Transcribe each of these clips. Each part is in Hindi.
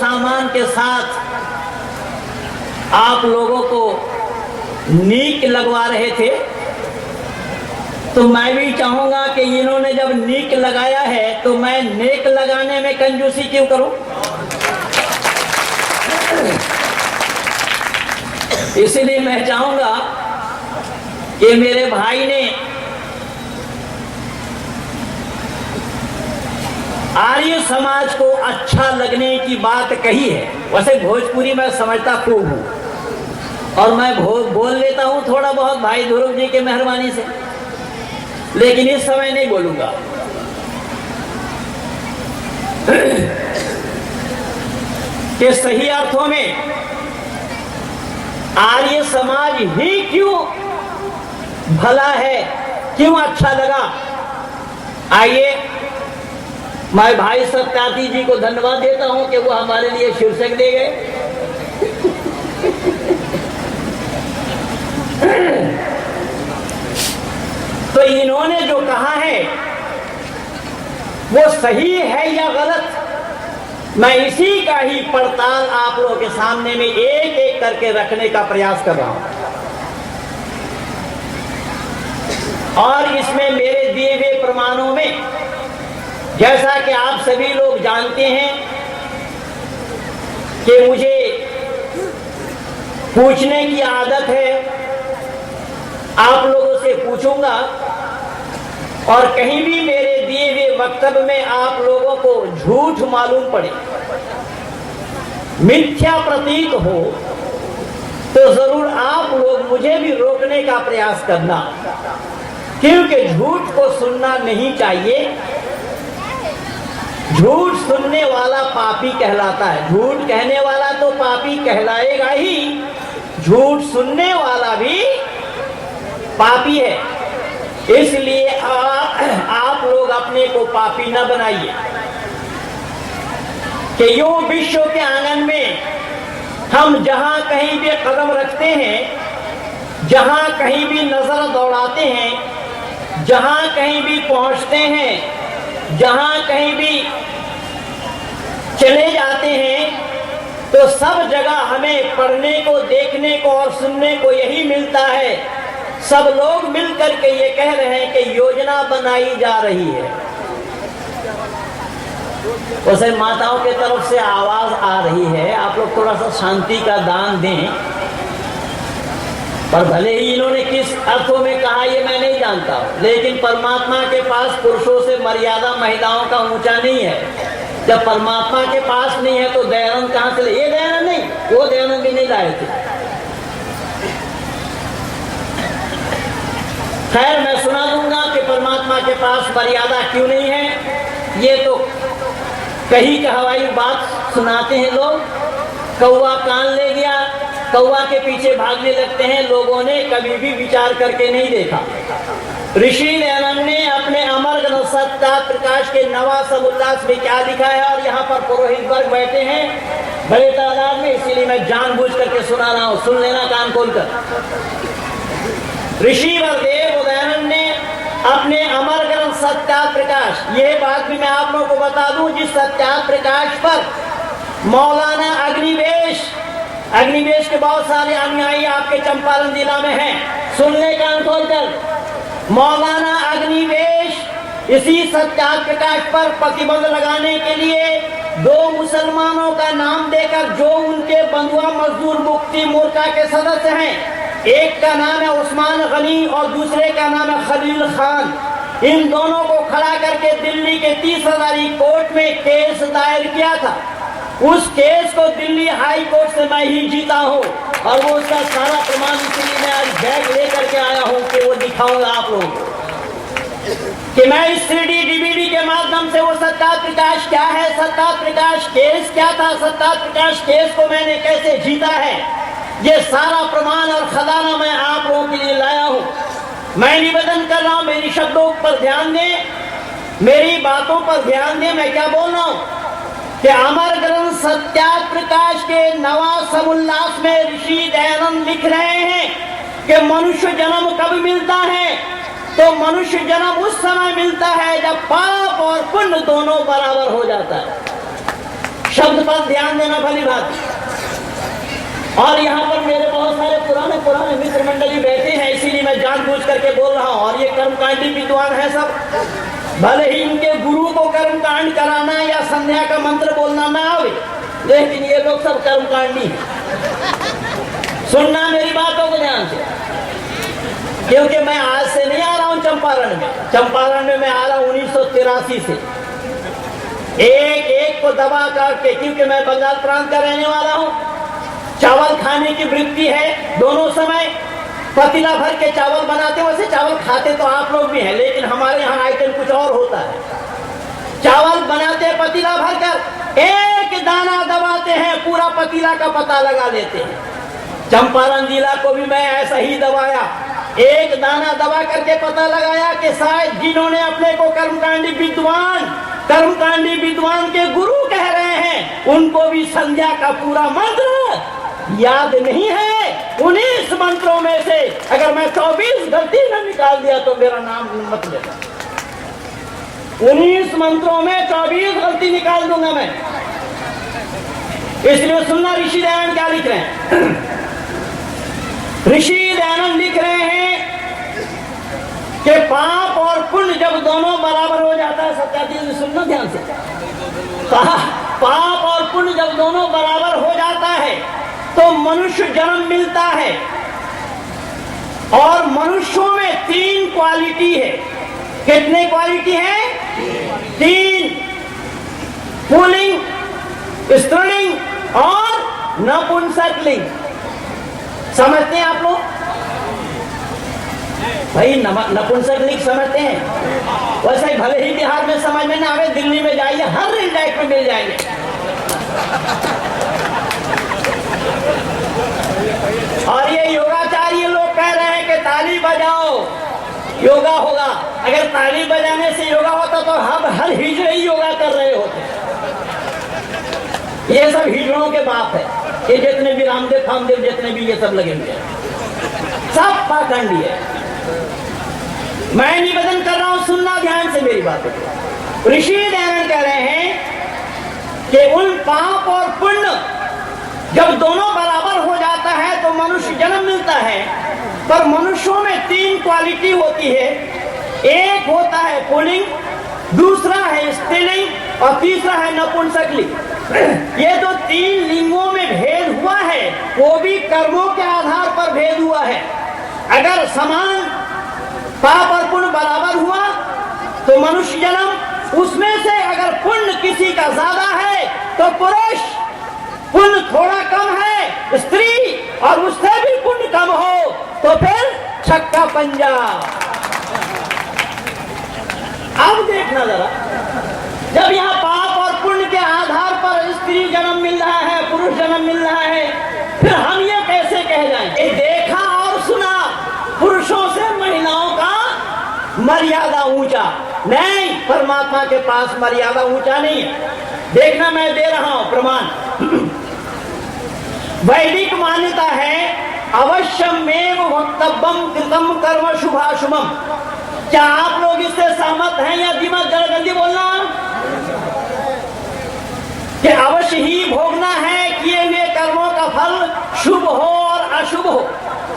सामान के साथ आप लोगों को नीक लगवा रहे थे, तो मैं भी चाहूंगा कि इन्होंने जब नीक लगाया है तो मैं नेक लगाने में कंजूसी क्यों करूं। इसलिए मैं चाहूंगा कि मेरे भाई ने आर्य समाज को अच्छा लगने की बात कही है। वैसे भोजपुरी मैं समझता खूब हूं और मैं बोल लेता हूं थोड़ा बहुत भाई ध्रुव जी के मेहरबानी से, लेकिन इस समय नहीं बोलूंगा। कि सही अर्थों में आर्य समाज ही क्यों भला है, क्यों अच्छा लगा। आइए मैं भाई सत्यार्थी जी को धन्यवाद देता हूं कि वो हमारे लिए शीर्षक दे गए। तो इन्होंने जो कहा है वो सही है या गलत, मैं इसी का ही पड़ताल आप लोगों के सामने में एक एक करके रखने का प्रयास कर रहा हूं। और इसमें मेरे दिए हुए प्रमाणों में, जैसा कि आप सभी लोग जानते हैं कि मुझे पूछने की आदत है, आप लोगों से पूछूंगा और कहीं भी मेरे दिए हुए वक्तव्य में आप लोगों को झूठ मालूम पड़े, मिथ्या प्रतीत हो, तो जरूर आप लोग मुझे भी रोकने का प्रयास करना, क्योंकि झूठ को सुनना नहीं चाहिए। झूठ सुनने वाला पापी कहलाता है। झूठ कहने वाला तो पापी कहलाएगा ही, झूठ सुनने वाला भी पापी है। इसलिए आप लोग अपने को पापी न बनाइए कि यूं विश्व के आंगन में हम जहां कहीं भी कदम रखते हैं, जहां कहीं भी नजर दौड़ाते हैं, जहां कहीं भी पहुंचते हैं, जहां कहीं भी चले जाते हैं, तो सब जगह हमें पढ़ने को, देखने को और सुनने को यही मिलता है। सब लोग मिलकर के ये कह रहे हैं कि योजना बनाई जा रही है। वैसे माताओं की तरफ से आवाज आ रही है, आप लोग थोड़ा सा शांति का दान दें। पर भले ही इन्होंने किस अर्थों में कहा ये मैं नहीं जानता, लेकिन परमात्मा के पास पुरुषों से मर्यादा महिलाओं का ऊंचा नहीं है। जब परमात्मा के पास नहीं है तो दयानंद कहां से ले? ये दयानंद नहीं, वो दयानंद भी नहीं लाए थे। खैर, मैं सुना दूंगा कि परमात्मा के पास मर्यादा क्यों नहीं है। ये तो कहीं कहवाई बात सुनाते हैं लोग। कौवा कान ले गया, कौवा के पीछे भागने लगते हैं। लोगों ने कभी भी विचार करके नहीं देखा। ऋषि दयानंद ने अपने अमर ग्रंथ सत्ता प्रकाश के नवासम उल्लास में क्या लिखा है, और यहाँ पर पुरोहित वर्ग बैठे हैं बड़े तादाद में, इसीलिए मैं जानबूझ करके सुना रहा हूँ। सुन लेना कान खोलकर। ऋषि वरदेव दयानंद ने अपने अमर ग्रंथ सत्या प्रकाश, यह बात भी मैं आप लोगों को बता दूं, जिस सत्या प्रकाश पर मौलाना अग्निवेश के बहुत सारे अनुयायी आपके चंपारण जिला में हैं। सुन ले कान खोलकर। मौलाना अग्निवेश इसी सत्या प्रकाश पर प्रतिबंध लगाने के लिए दो मुसलमानों का नाम देकर, जो उनके बंधुआ मजदूर मुक्ति मोर्चा के सदस्य हैं, एक का नाम है उस्मान गनी और दूसरे का नाम है खलील खान, इन दोनों को खड़ा करके दिल्ली के 30 हजारी कोर्ट में केस दायर किया था। उस केस को दिल्ली हाई कोर्ट से मैं ही जीता हूँ, और वो उसका सारा प्रमाण, इसलिए मैं आज बैग लेकर के आया हूँ कि वो दिखाऊंगा आप लोगों को कि मैं इस 3D DVD के माध्यम से वो सत्ता प्रकाश क्या है, सत्ता प्रकाश केस क्या था, सत्ता प्रकाश केस को मैंने कैसे जीता है, ये सारा प्रमाण और खजाना मैं आप लोगों के लिए लाया हूँ। मैं निवेदन कर रहा हूँ, मेरी शब्दों पर ध्यान दें, मेरी बातों पर ध्यान दें। मैं क्या बोल रहा हूँ कि अमर ग्रंथ सत्या प्रकाश के नवासम उल्लास में ऋषि दयानंद लिख रहे हैं कि मनुष्य जन्म कब मिलता है, तो मनुष्य जन्म उस समय मिलता है जब पाप और पुण्य दोनों बराबर हो जाता है। शब्द पर ध्यान देना भली बात। और यहाँ पर मेरे बहुत सारे पुराने मित्र मंडली बैठे हैं, इसीलिए मैं जानबूझ करके बोल रहा हूँ। और ये कर्मकांडी विद्वान है सब, भले ही इनके गुरु को कर्मकांड कराना या संध्या का मंत्र बोलना ना आवे, लेकिन ये लोग सब कर्मकांडी हैं। सुनना मेरी बातों को ध्यान से, क्योंकि मैं आज से नहीं आ रहा हूँ चंपारण में मैं आ रहा हूँ 1983 से। एक एक को दबा करके, क्योंकि मैं बंगाल प्रांत का रहने वाला हूँ, चावल खाने की वृत्ति है। दोनों समय पतीला भर के चावल बनाते, वैसे चावल खाते तो आप लोग भी हैं, लेकिन हमारे यहाँ आइटम कुछ और होता है। चावल बनाते पतीला भर कर, एक दाना दबाते हैं, पूरा पतीला का पता लगा लेते हैं। चंपारण जिला को भी मैं ऐसा ही दबाया, एक दाना दबा करके पता लगाया कि शायद जिन्होंने अपने को कर्मकांडी विद्वान के गुरु कह रहे हैं, उनको भी संध्या का पूरा मंत्र याद नहीं है। 19 मंत्रों में से अगर मैं 24 गलती न निकाल दिया तो मेरा नाम मत लेना। 19 मंत्रों में 24 गलती निकाल दूंगा मैं। इसलिए सुनना, ऋषि दयानंद क्या लिख रहे हैं। ऋषि दयानंद लिख रहे हैं कि पाप और पुण्य जब दोनों बराबर हो जाता है, सत्यार्थी सुनना ध्यान से, पाप और पुण्य जब दोनों बराबर हो जाता है तो मनुष्य जन्म मिलता है। और मनुष्यों में 3 क्वालिटी है। कितने क्वालिटी है? 3, पुल्लिंग, स्त्रीलिंग और नपुंसकलिंग। समझते हैं आप लोग? भाई नपुंसकलिंग समझते हैं? वैसे ही भले ही बिहार में समझ में ना आवे, दिल्ली में जाइए, हर इंडेक्स में मिल जाएंगे। और ये योगाचार्य लोग कह रहे हैं कि ताली बजाओ योगा होगा। अगर ताली बजाने से योगा होता तो हम हर हिजड़े ही योगा कर रहे होते। ये सब हिजड़ों के बाप है, ये जितने भी रामदेव फामदेव जितने भी ये सब लगे हुए हैं, सब पाखंडी है। मैं निवेदन कर रहा हूं, सुनना ध्यान से मेरी बात। ऋषि दयानंद कह रहे हैं कि उन पाप और पुण्य जब दोनों बराबर हो जाता है तो मनुष्य जन्म मिलता है। पर मनुष्यों में 3 क्वालिटी होती है। एक होता है पुल्लिंग, दूसरा है स्त्रीलिंग और तीसरा है नपुंसकलिंग। ये जो 3 लिंगों में भेद हुआ है, वो भी कर्मों के आधार पर भेद हुआ है। अगर समान पाप और पुण्य बराबर हुआ तो मनुष्य जन्म, उसमें से अगर पुण्य किसी का ज्यादा है तो पुरुष, पुण्य थोड़ा कम है स्त्री, और उससे भी पुण्य कम हो तो फिर छक्का पंजा। अब देखना जरा, जब यहाँ पाप और पुण्य के आधार पर स्त्री जन्म मिल रहा है, पुरुष जन्म मिल रहा है, फिर हम ये कैसे कह जाएं? देखा और सुना, पुरुषों से महिलाओं का मर्यादा ऊंचा नहीं, परमात्मा के पास मर्यादा ऊंचा नहीं है। देखना, मैं दे रहा हूं प्रमाण। वैदिक मान्यता है अवश्यमेव वक्तव्यम कृतम कर्म शुभाशुभम। क्या आप लोग इससे सहमत हैं या दिमाग जरा जल्दी बोलना कि अवश्य ही भोगना है किए हुए कर्मों का फल, शुभ हो और अशुभ हो।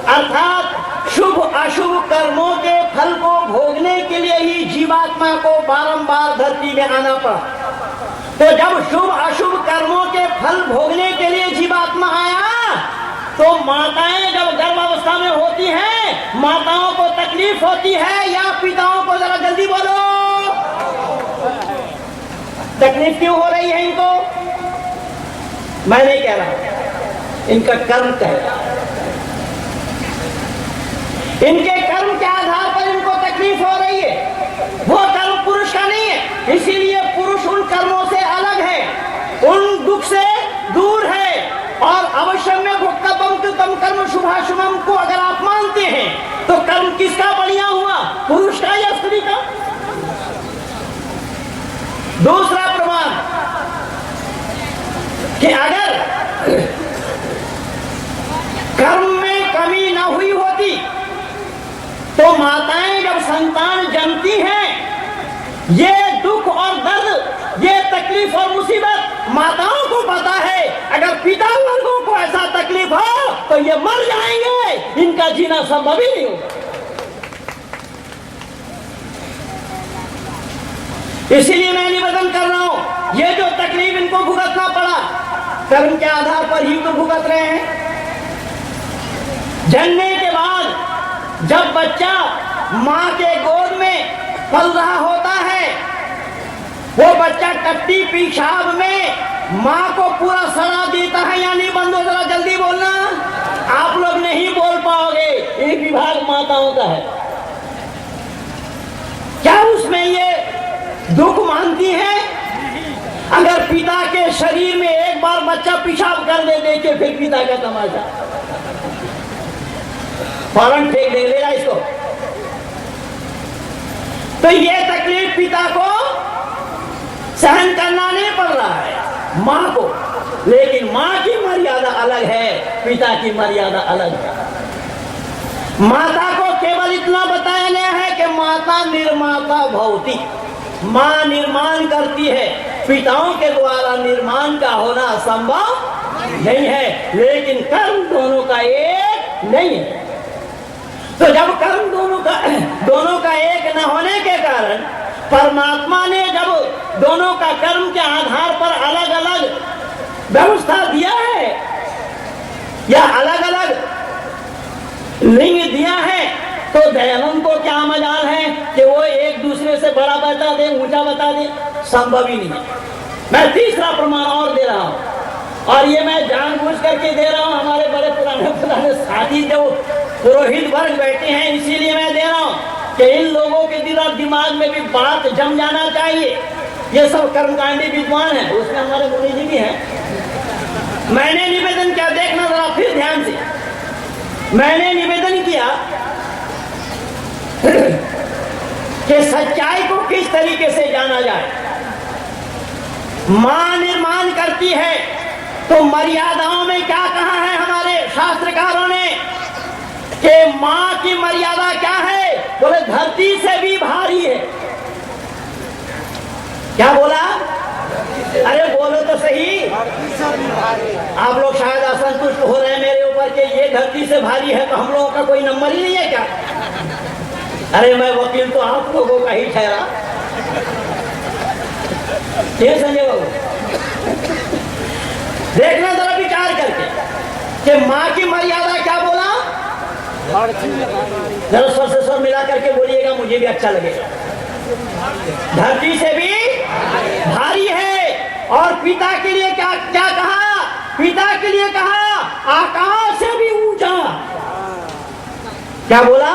अर्थात शुभ अशुभ कर्मों के फल को भोगने के लिए ही जीवात्मा को बारंबार धरती में आना पड़ा। तो जब शुभ अशुभ कर्मों के फल भोगने के लिए जीवात्मा आया तो माताएं जब गर्भावस्था में होती हैं, माताओं को तकलीफ होती है या पिताओं को? जरा जल्दी बोलो, तकलीफ क्यों हो रही है इनको? मैं नहीं कह रहा, इनका कर्म कह रहा। इनके कर्म के आधार पर इनको तकलीफ हो रही है। वो कर्म पुरुष का नहीं है, इसीलिए पुरुष उन कर्मों से अलग है, उन दुख से दूर है। और अवश्य में भोक्तव्यम कृतम कर्म शुभाशुभम को अगर आप मानते हैं तो कर्म किसका बढ़िया हुआ, पुरुष का या स्त्री का? दूसरा प्रमाण कि अगर कर्म में कमी न हुई होती तो माताएं जब संतान जन्मती हैं, ये दुख और दर्द, ये तकलीफ और मुसीबत माताओं को पता है अगर पिता वर्गों को ऐसा तकलीफ हो तो ये मर जाएंगे, इनका जीना संभव ही नहीं होगा। इसीलिए मैं निवेदन कर रहा हूं, ये जो तकलीफ इनको भुगतना पड़ा कर्म के आधार पर ही तो भुगत रहे हैं। जन्मने के बाद जब बच्चा मां के गोद में पल रहा होता है, वो बच्चा टट्टी पेशाब में मां को पूरा सड़ा देता है या नहीं? बंदो जरा जल्दी बोलना, आप लोग नहीं बोल पाओगे, ये विभाग माताओं का है। क्या उसमें ये दुख मानती है? अगर पिता के शरीर में एक बार बच्चा पेशाब कर दे, देखिए फिर पिता का तमाशा, फौरन फेंक दे लेगा इसको। तो ये तकलीफ पिता को सहन करना नहीं पड़ रहा है, मां को। लेकिन मां की मर्यादा अलग है, पिता की मर्यादा अलग है। माता को केवल इतना बताया गया है कि माता निर्माता भवति, मां निर्माण करती है, पिताओं के द्वारा निर्माण का होना संभव नहीं है। लेकिन कर्म दोनों का एक नहीं है। तो जब कर्म दोनों का एक न होने के कारण परमात्मा ने जब दोनों का कर्म के आधार पर अलग अलग व्यवस्था दिया है या अलग अलग लिंग दिया है, तो दयानंद को क्या मजाल है कि वो एक दूसरे से बड़ा बता दे, ऊंचा बता दे? संभव ही नहीं है। मैं तीसरा प्रमाण और दे रहा हूं, और ये मैं जानबूझ करके दे रहा हूं। हमारे बड़े पुराने साथी जो पुरोहित वर्ग बैठे हैं, इसीलिए मैं दे रहा हूं कि इन लोगों के दिल और दिमाग में भी बात जम जाना चाहिए। ये सब कर्मकांडी विद्वान है, उसमें हमारे मुनि जी भी हैं। मैंने निवेदन किया, देखना जरा फिर ध्यान से, मैंने निवेदन किया कि सच्चाई को किस तरीके से जाना जाए। मां निर्माण करती है तो मर्यादाओं में क्या कहा है हमारे शास्त्रकारों ने कि मां की मर्यादा क्या है? बोले धरती से भी भारी है। क्या बोला? अरे बोलो तो सही। आप लोग शायद असंतुष्ट हो रहे हैं मेरे ऊपर कि ये धरती से भारी है, तो हम लोगों का कोई नंबर ही नहीं है क्या? अरे मैं वकील तो आप लोगों का ही ठहरा। ये संजय बाबू, देखना जरा विचार करके कि मां की मर्यादा क्या बोला? जरा स्वर से स्वर मिला करके बोलिएगा, मुझे भी अच्छा लगेगा। धरती से भी भारी है। और पिता के लिए क्या क्या कहा? पिता के लिए कहा आकाश से भी ऊंचा। क्या बोला?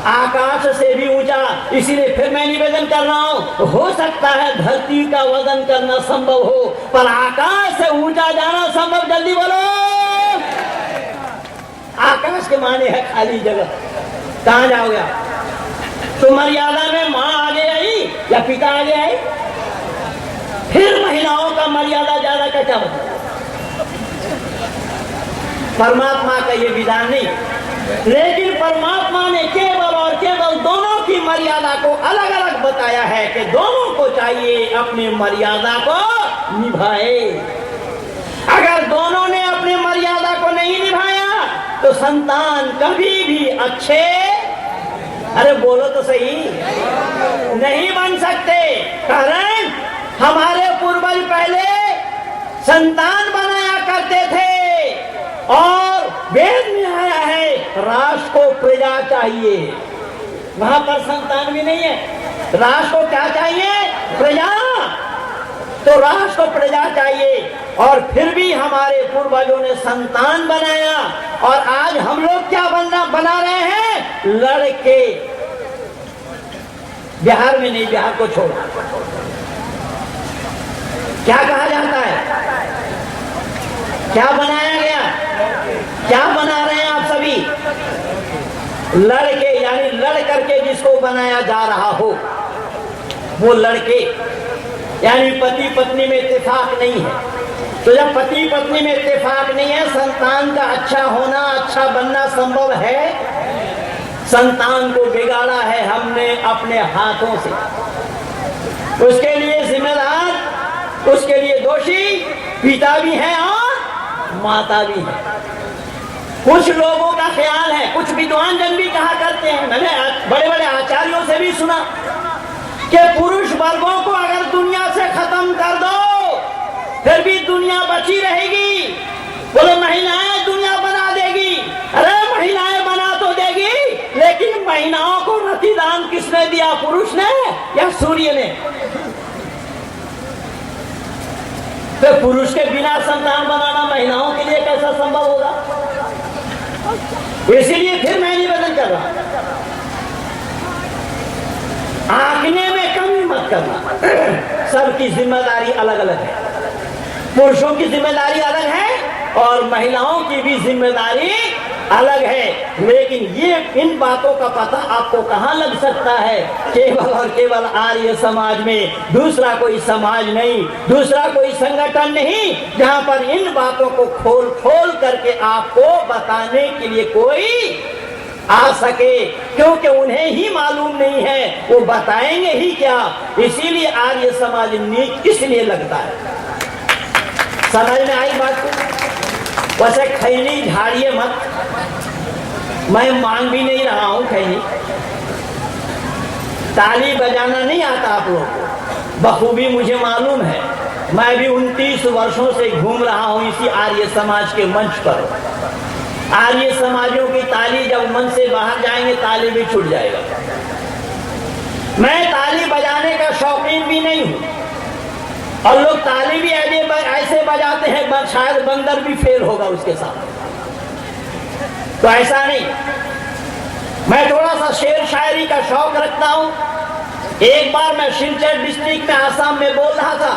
आकाश से भी ऊंचा। इसीलिए फिर मैं निवेदन कर रहा हूं, हो सकता है धरती का वजन करना संभव हो, पर आकाश से ऊंचा जाना संभव। जल्दी बोलो। आकाश के माने है खाली जगह। कहां जाओगे आप? तो मर्यादा में मां आगे आई या पिता आगे आई? फिर महिलाओं का मर्यादा ज्यादा का क्या मतलब? परमात्मा का ये विधान नहीं, लेकिन परमात्मा ने केवल और केवल दोनों की मर्यादा को अलग अलग बताया है कि दोनों को चाहिए अपनी मर्यादा को निभाए। अगर दोनों ने अपनी मर्यादा को नहीं निभाया तो संतान कभी भी अच्छे, अरे बोलो तो सही, नहीं बन सकते। कारण हमारे पूर्वज पहले संतान बनाया करते थे, और वेद में आया है राष्ट्र को प्रजा चाहिए। वहां पर संतान भी नहीं है, राष्ट्र को क्या चाहिए? प्रजा। तो राष्ट्र को प्रजा चाहिए, और फिर भी हमारे पूर्वजों ने संतान बनाया। और आज हम लोग क्या बना रहे हैं? लड़के। बिहार में नहीं, बिहार को छोड़, क्या कहा जाता है? क्या बनाया गया? क्या बना रहे हैं आप सभी? लड़के, यानी लड़ करके जिसको बनाया जा रहा हो वो लड़के, यानी पति पत्नी में इत्तेफाक नहीं है। तो जब पति पत्नी में इत्तेफाक नहीं है, संतान का अच्छा होना, अच्छा बनना संभव है? संतान को बिगाड़ा है हमने अपने हाथों से। उसके लिए जिम्मेदार उसके लिए दोषी पिता भी है और माता भी है। कुछ लोगों का ख्याल है, कुछ विद्वान जन भी कहा करते हैं, मैंने बड़े बड़े आचार्यों से भी सुना कि पुरुष वर्गों को अगर दुनिया से खत्म कर दो फिर भी दुनिया बची रहेगी। बोले महिलाएं दुनिया बना देगी। अरे महिलाएं बना तो देगी, लेकिन महिलाओं को रतिदान किसने दिया, पुरुष ने या सूर्य ने? तो पुरुष के बिना संतान बनाना महिलाओं के लिए कैसा संभव होगा? इसीलिए फिर मैं निवेदन कर रहा हूं, आंकने में कमी मत करना। सबकी जिम्मेदारी अलग अलग है, पुरुषों की जिम्मेदारी अलग है और महिलाओं की भी जिम्मेदारी अलग है। लेकिन ये इन बातों का पता आपको कहां लग सकता है? केवल और केवल आर्य समाज में, दूसरा कोई समाज नहीं, दूसरा कोई संगठन नहीं जहां पर इन बातों को खोल खोल करके आपको बताने के लिए कोई आ सके, क्योंकि उन्हें ही मालूम नहीं है वो बताएंगे ही क्या। इसीलिए आर्य समाज नीच इसलिए लगता है। समझ में आई बात को? वैसे खैनी झाड़िए मत, मैं मांग भी नहीं रहा हूं खैनी। ताली बजाना नहीं आता आप लोगों को, बखूबी मुझे मालूम है। मैं भी 29 वर्षों से घूम रहा हूं इसी आर्य समाज के मंच पर। आर्य समाजों की ताली जब मन से बाहर जाएंगे ताली भी छूट जाएगा। मैं ताली बजाने का शौकीन भी नहीं हूं और लोग ताली भी ऐसे बजाते हैं शायद बंदर भी फेल होगा उसके साथ। तो ऐसा नहीं, मैं थोड़ा सा शेर शायरी का शौक रखता हूं। एक बार मैं सिलचर डिस्ट्रिक्ट में आसाम में बोल रहा था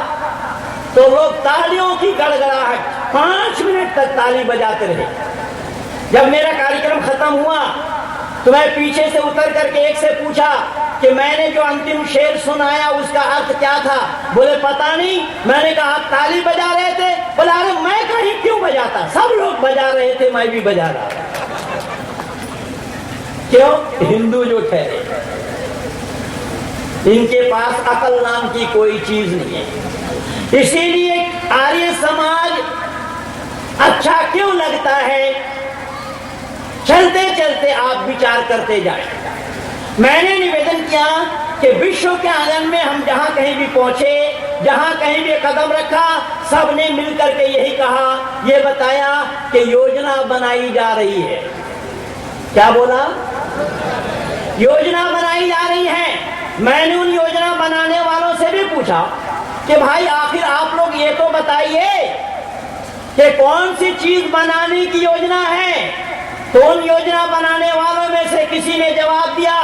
तो लोग तालियों की गड़गड़ाहट 5 मिनट तक ताली बजाते रहे। जब मेरा कार्यक्रम खत्म हुआ तो मैं पीछे से उतर करके एक से पूछा कि मैंने जो अंतिम शेर सुनाया उसका अर्थ क्या था? बोले पता नहीं। मैंने कहा आप ताली बजा रहे थे? बोला अरे मैं कहीं क्यों बजाता, सब लोग बजा रहे थे, मैं भी बजा रहा था। क्यों? हिंदू जो ठहरे, इनके पास अकल नाम की कोई चीज नहीं है। इसीलिए आर्य समाज अच्छा क्यों लगता है? चलते चलते आप विचार करते जाएं। मैंने निवेदन किया कि विश्व के आंगन में हम जहां कहीं भी पहुंचे, जहां कहीं भी कदम रखा, सबने मिलकर के यही कहा, ये बताया कि योजना बनाई जा रही है। क्या बोला? योजना बनाई जा रही है। मैंने उन योजना बनाने वालों से भी पूछा कि भाई आखिर आप लोग ये तो बताइए कि कौन सी चीज बनाने की योजना है। तो उन योजना बनाने वालों में से किसी ने जवाब दिया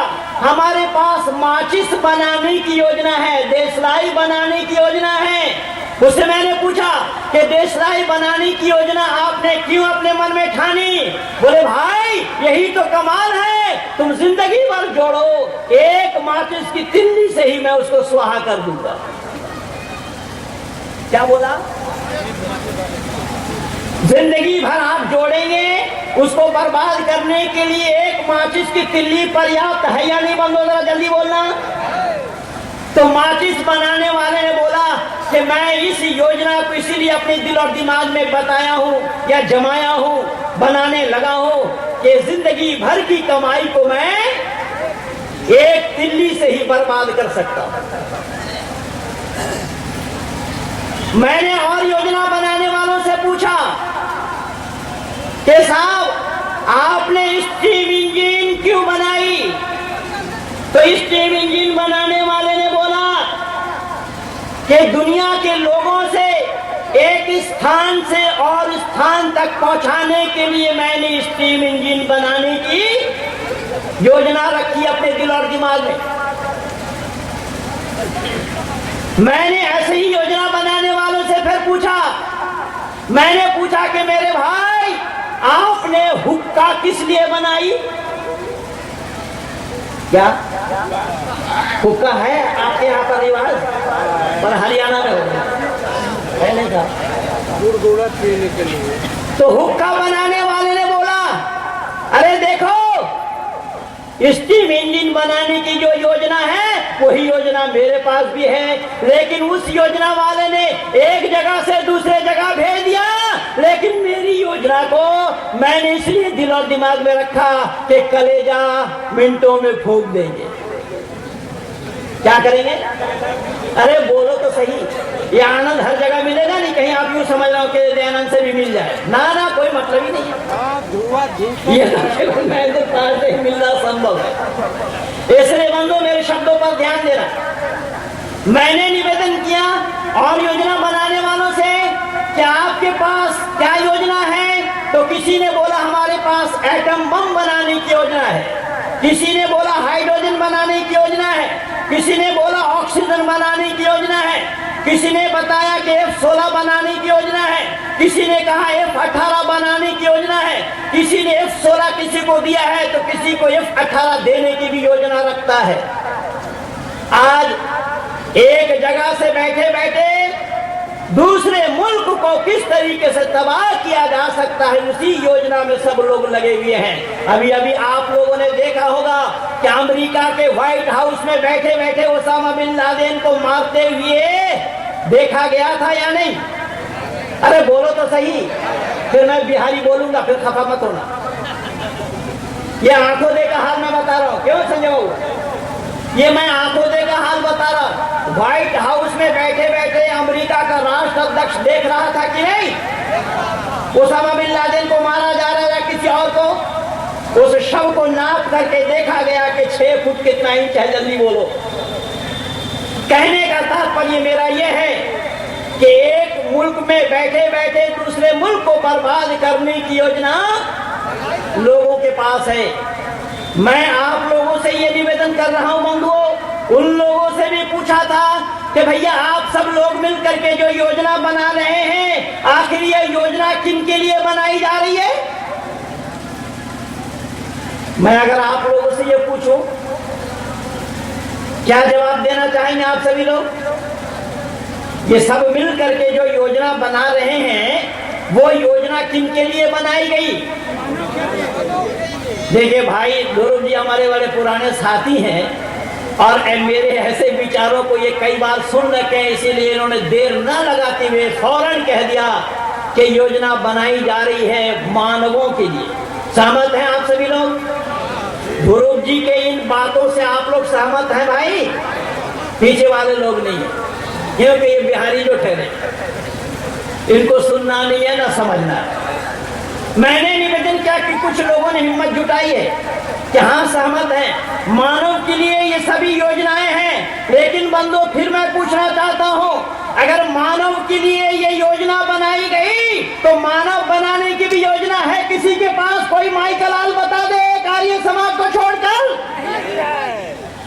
हमारे पास माचिस बनाने की योजना है, देशलाई बनाने की योजना है। उससे मैंने पूछा कि देशलाई बनाने की योजना आपने क्यों अपने मन में ठानी? बोले भाई यही तो कमाल है, तुम जिंदगी भर जोड़ो, एक माचिस की तिल्ली से ही मैं उसको स्वाहा कर दूंगा। क्या बोला? जिंदगी भर आप जोड़ेंगे, उसको बर्बाद करने के लिए एक माचिस की तिल्ली पर्याप्त है या नहीं? बंदो जरा जल्दी बोलना। तो माचिस बनाने वाले ने बोला कि मैं इस योजना को इसीलिए अपने दिल और दिमाग में बताया हूं या जमाया हूं, बनाने लगा हूं कि जिंदगी भर की कमाई को मैं एक तिल्ली से ही बर्बाद कर सकता हूं। मैंने और योजना बनाने वालों से पूछा कि साहब आपने स्टीम इंजन क्यों बनाई? तो स्टीम इंजन बनाने वाले ने बोला कि दुनिया के लोगों से एक स्थान से और स्थान तक पहुंचाने के लिए मैंने स्टीम इंजन बनाने की योजना रखी अपने दिल और दिमाग में। मैंने ऐसे ही योजना बनाने वालों से फिर पूछा, मैंने पूछा कि मेरे भाई आपने हुक्का किस लिए बनाई? क्या हुक्का है आपके यहाँ पर रिवाज? पर हरियाणा में है नहीं था पीने के लिए। तो हुक्का बनाने वाले ने बोला अरे देखो स्टीम इंजन बनाने की जो योजना है वही योजना मेरे पास भी है, लेकिन उस योजना वाले ने एक जगह से दूसरे जगह भेज दिया, लेकिन मेरी योजना को मैंने इसलिए दिल और दिमाग में रखा कि कलेजा मिनटों में फूंक देंगे। क्या करेंगे? अरे बोलो तो सही, ये आनंद हर जगह मिलेगा नहीं, कहीं आप यूं समझ रहे हो कि दयानंद से भी मिल जाए, ना ना, कोई मतलब ही नहीं है, ये से मिलना संभव है। इसलिए बंधु मेरे शब्दों पर ध्यान देना। मैंने निवेदन किया और योजना बनाने वालों से कि आपके पास क्या योजना है, तो किसी ने बोला हमारे पास एटम बम बनाने की योजना है, किसी ने बोला हाइड्रोजन बनाने की योजना है, किसी ने बोला ऑक्सीजन बनाने की योजना है, किसी ने बताया कि F-16 बनाने की योजना है, किसी ने कहा F-18 बनाने की योजना है, किसी ने F-16 किसी को दिया है तो किसी को F-18 देने की भी योजना रखता है। आज एक जगह से बैठे बैठे दूसरे मुल्क को किस तरीके से तबाह किया जा सकता है, उसी योजना में सब लोग लगे हुए हैं। अभी अभी आप लोगों ने देखा होगा कि अमेरिका के व्हाइट हाउस में बैठे बैठे ओसामा बिन लादेन को मारते हुए देखा गया था या नहीं? अरे बोलो तो सही, फिर मैं बिहारी बोलूंगा, फिर खफा मत होना। ये आंखों देखा हाल मैं बता रहा हूं, क्यों संजय बाबू? ये मैं आंखों देखा हाल बता रहा हूं। व्हाइट हाउस में बैठे बैठे अमेरिका का राष्ट्राध्यक्ष देख रहा था कि नहीं ओसामा बिन लादेन को मारा जा रहा है, किसी और को। उस शव को नाप करके देखा गया कि 6 फुट कितना इंच है, जल्दी बोलो। कहने का तात्पर्य मेरा यह है कि एक मुल्क में बैठे बैठे दूसरे मुल्क को बर्बाद करने की योजना लोगों के पास है। मैं आप लोगों से ये निवेदन कर रहा हूं बंधुओं, उन लोगों से भी पूछा था कि भैया आप सब लोग मिलकर के जो योजना बना रहे हैं, आखिर ये योजना किन के लिए बनाई जा रही है? मैं अगर आप लोगों से ये पूछूं, क्या जवाब देना चाहेंगे आप सभी लोग? ये सब मिल करके जो योजना बना रहे हैं, वो योजना किन के लिए बनाई गई? देखिए भाई, ध्रुव जी हमारे बड़े पुराने साथी हैं और मेरे ऐसे विचारों को ये कई बार सुन रखे हैं, इसीलिए इन्होंने देर न लगाते हुए फौरन कह दिया कि योजना बनाई जा रही है मानवों के लिए। सहमत हैं आप सभी लोग? ध्रुव जी के इन बातों से आप लोग सहमत हैं भाई? पीछे वाले लोग नहीं है, क्योंकि ये बिहारी जो ठहरे, इनको सुनना नहीं है ना समझना है। मैंने निवेदन किया कि कुछ लोगों ने हिम्मत जुटाई है कि हाँ सहमत है, मानव के लिए ये सभी योजनाएं हैं, लेकिन बंधु फिर मैं पूछना चाहता हूँ, अगर मानव के लिए ये योजना बनाई गई तो मानव बनाने की भी योजना है किसी के पास? कोई माई का लाल बता दे, आर्य समाज को छोड़कर,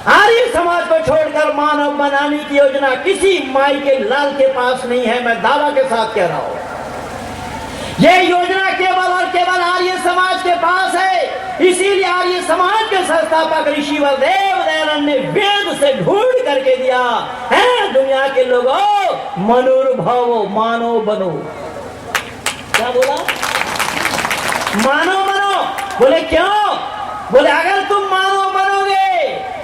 आर्य समाज को छोड़कर मानव बनाने की योजना किसी माई के लाल के पास नहीं है। मैं दावा के साथ कह रहा हूँ, ये योजना केवल और केवल आर्य समाज के पास है। इसीलिए आर्य समाज के संस्थापक ऋषिवर देव दयानंद ने वेद से ढूंढ करके दिया है, दुनिया के लोगों मनुर्भवो, मानव बनो। क्या बोला? मानव बनो। बोले क्यों? बोले अगर तुम मानव बनोगे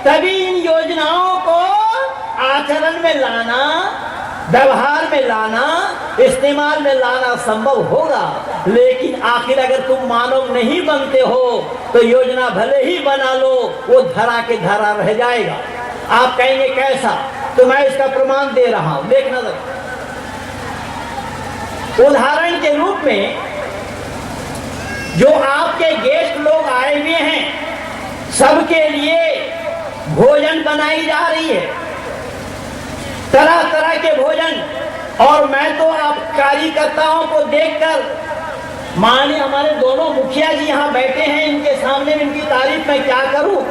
तभी इन योजनाओं को आचरण में लाना, व्यवहार में लाना, इस्तेमाल में लाना संभव होगा। लेकिन आखिर अगर तुम मानव नहीं बनते हो तो योजना भले ही बना लो, वो धरा के धरा रह जाएगा। आप कहेंगे कैसा? तो मैं इसका प्रमाण दे रहा हूं, देखना जरा। उदाहरण के रूप में जो आपके गेस्ट लोग आए हुए हैं, सबके लिए भोजन बनाई जा रही है, तरह तरह के भोजन। और मैं तो आप कार्यकर्ताओं को देखकर, माने हमारे दोनों मुखिया जी यहाँ बैठे हैं, इनके सामने इनकी तारीफ मैं क्या करूं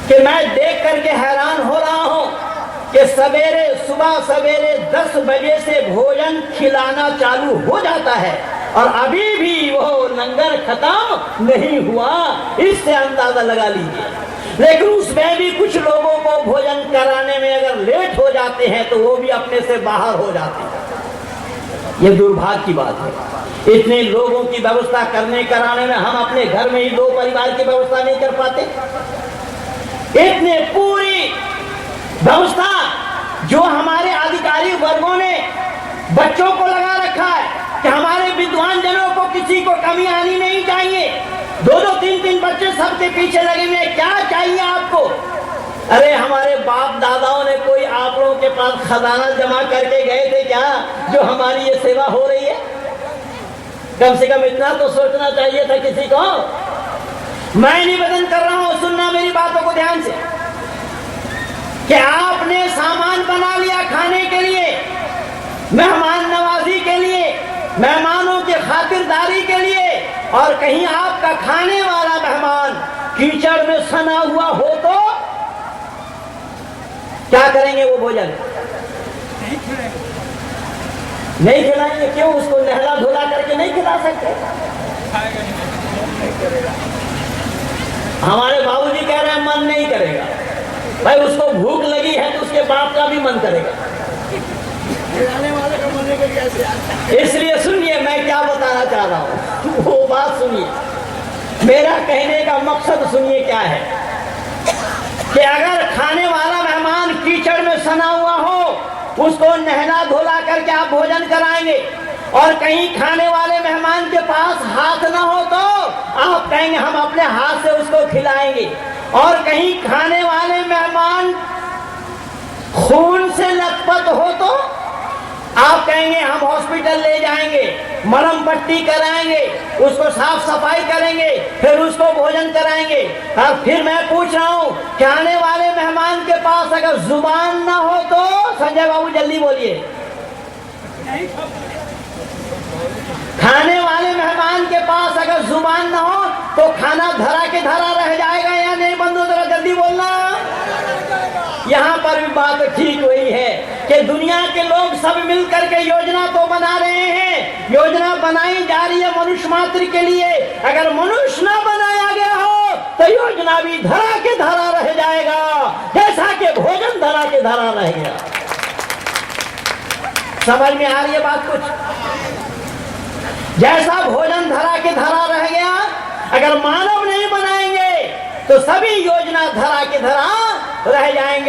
कि मैं देख करके हैरान हो रहा हूं कि सवेरे, सुबह सवेरे 10 बजे से भोजन खिलाना चालू हो जाता है और अभी भी वो लंगर खत्म नहीं हुआ। इससे अंदाजा लगा लीजिए। लेकिन उसमें भी कुछ लोगों को भोजन कराने में अगर लेट हो जाते हैं तो वो भी अपने से बाहर हो जाते हैं। ये दुर्भाग्य की बात है। इतने लोगों की व्यवस्था करने कराने में हम अपने घर में ही 2 परिवार की व्यवस्था नहीं कर पाते। इतने पूरी व्यवस्था जो हमारे अधिकारी वर्गों ने बच्चों को लगा रखा है कि हमारे विद्वान जनों को किसी को कमी आनी नहीं चाहिए, 2-2, 3-3 बच्चे सबके पीछे लगे हुए, क्या चाहिए आपको? अरे हमारे बाप दादाओं ने कोई आप लोगों के पास खजाना जमा करके गए थे क्या जो हमारी ये सेवा हो रही है? कम से कम इतना तो सोचना चाहिए था किसी को। मैं निवेदन कर रहा हूं, सुनना मेरी बातों को ध्यान से, कि आपने सामान बना लिया खाने के लिए, मेहमान नवाजी के लिए, मेहमानों की खातिरदारी के लिए, और कहीं आपका खाने वाला मेहमान कीचड़ में सना हुआ हो तो क्या करेंगे? वो भोजन नहीं खिलाएंगे। क्यों? उसको नहला धुला करके नहीं खिला सकते? हमारे बाबूजी कह रहे हैं मन नहीं करेगा। भाई उसको भूख लगी है तो उसके बाप का भी मन करेगा। इसलिए सुनिए मैं क्या बताना चाह रहा हूं, वो बात सुनिए। मेरा कहने का मकसद सुनिए क्या है कि अगर खाने वाला मेहमान कीचड़ में सना हुआ हो, उसको नहला धोला करके आप भोजन कराएंगे, और कहीं खाने वाले मेहमान के पास हाथ ना हो तो आप कहेंगे हम अपने हाथ से उसको खिलाएंगे, और कहीं खाने वाले मेहमान खून से लथपथ हो तो आप कहेंगे हम हॉस्पिटल ले जाएंगे, मरहम पट्टी कराएंगे, उसको साफ सफाई करेंगे, फिर उसको भोजन कराएंगे। अब फिर मैं पूछ रहा हूं, खाने वाले मेहमान के पास अगर जुबान ना हो तो? संजय बाबू जल्दी बोलिए। खाने वाले मेहमान के पास अगर जुबान ना हो तो खाना धरा के धरा रह जाएगा या नहीं? बंधु जरा जल्दी बोलना। यहाँ पर भी बात ठीक हुई है कि दुनिया के लोग सब मिलकर के योजना तो बना रहे हैं, योजना बनाई जा रही है मनुष्य मात्र के लिए। अगर मनुष्य न बनाया गया हो तो योजना भी धरा के धरा रह जाएगा, जैसा कि भोजन धरा के धरा रह गया। समझ में आ रही है बात कुछ? जैसा भोजन धरा के धरा रह गया, अगर मानव नहीं बनाएंगे तो सभी योजना धरा के धरा रह जाएंगे।